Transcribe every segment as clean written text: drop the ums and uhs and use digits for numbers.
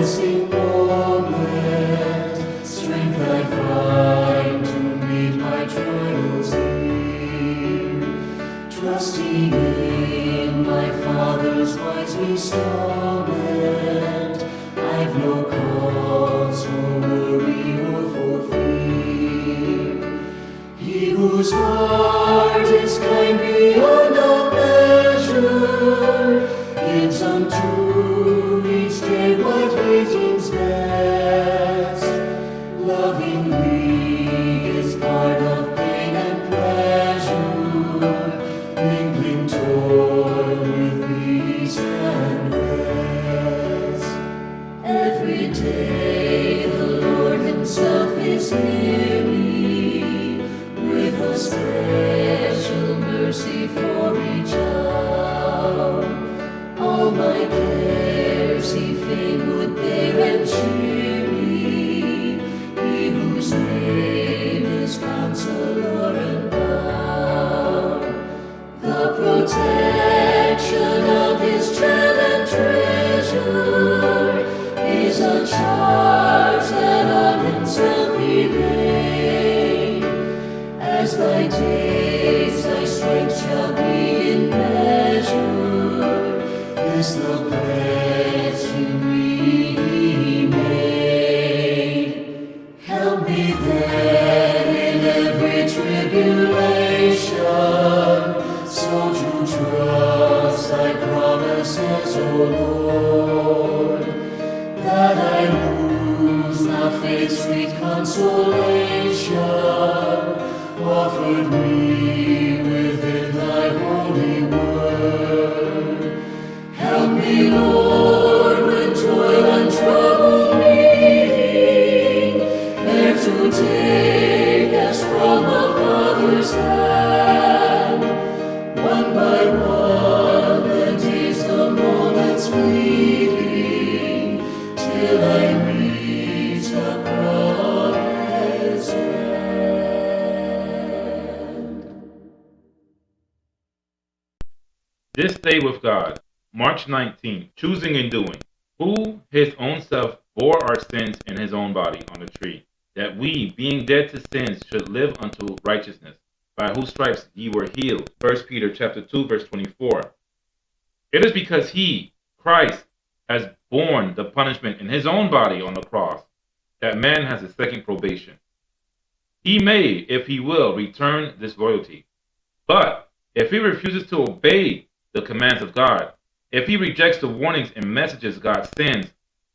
promising moment, strength I find to meet my trials near. Trusting in my Father's wise bestowment, I've no cause for worry or for fear. He whose heart is kind beyond all measure gives unto each day what he deems best. Lovingly is part of pain and pleasure, mingling toil with peace and rest. Every day the Lord himself is near me, with a special mercy for each hour. All my cares he fain would bear and cheer me, he whose name is Counselor and Power. The protection of his child and treasure is a charge that on himself he laid. As thy days, thy strength shall be in measure, this the pledge to me he made. Help me then in every tribulation, so to trust thy promises, O Lord, that I lose not faith's sweet consolation, offered me within thy holy word. Help me, Lord, when toil and trouble meeting, ere to take as from a father's hand, one by one the days, the moments fleeting, till I reach the promised land. This Day with God, March 19, choosing and doing. Who his own self bore our sins in his own body on the tree, that we, being dead to sins, should live unto righteousness, by whose stripes ye were healed. 1 Peter chapter 2, verse 24. It is because he, Christ, has borne the punishment in his own body on the cross, that man has a second probation. He may, if he will, return this loyalty. But if he refuses to obey the commands of God, if he rejects the warnings and messages God sends,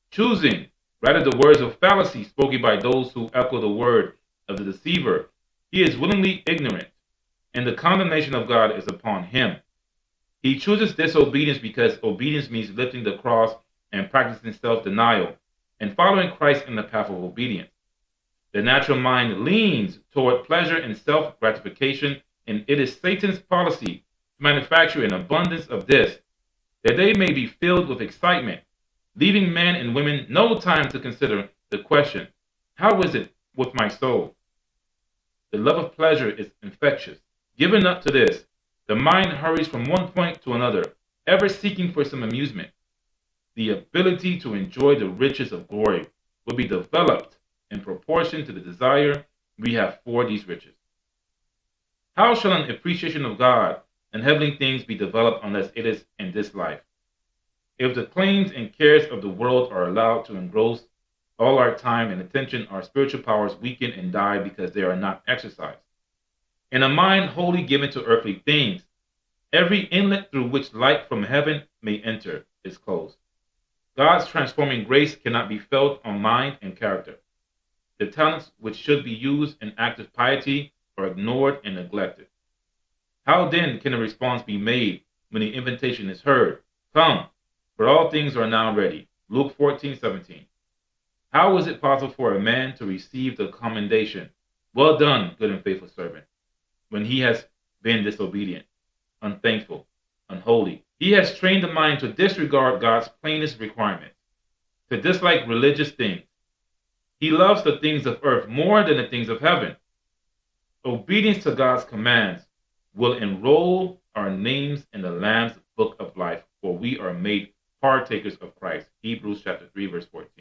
choosing rather the words of fallacy spoken by those who echo the word of the deceiver, he is willingly ignorant, and the condemnation of God is upon him. He chooses disobedience because obedience means lifting the cross and practicing self-denial and following Christ in the path of obedience. The natural mind leans toward pleasure and self-gratification, and it is Satan's policy to manufacture an abundance of this, that they may be filled with excitement, leaving men and women no time to consider the question, how is it with my soul? The love of pleasure is infectious. Given up to this, the mind hurries from one point to another, ever seeking for some amusement. The ability to enjoy the riches of glory will be developed in proportion to the desire we have for these riches. How shall an appreciation of God and heavenly things be developed unless it is in this life? If the claims and cares of the world are allowed to engross all our time and attention, our spiritual powers weaken and die because they are not exercised. In a mind wholly given to earthly things, every inlet through which light from heaven may enter is closed. God's transforming grace cannot be felt on mind and character. The talents which should be used in active piety are ignored and neglected. How then can a response be made when the invitation is heard? Come, for all things are now ready. Luke 14:17. How is it possible for a man to receive the commendation, well done, good and faithful servant, when he has been disobedient, unthankful, unholy? He has trained the mind to disregard God's plainest requirements, to dislike religious things. He loves the things of earth more than the things of heaven. Obedience to God's commands will enroll our names in the Lamb's book of life, for we are made partakers of Christ. Hebrews chapter 3, verse 14.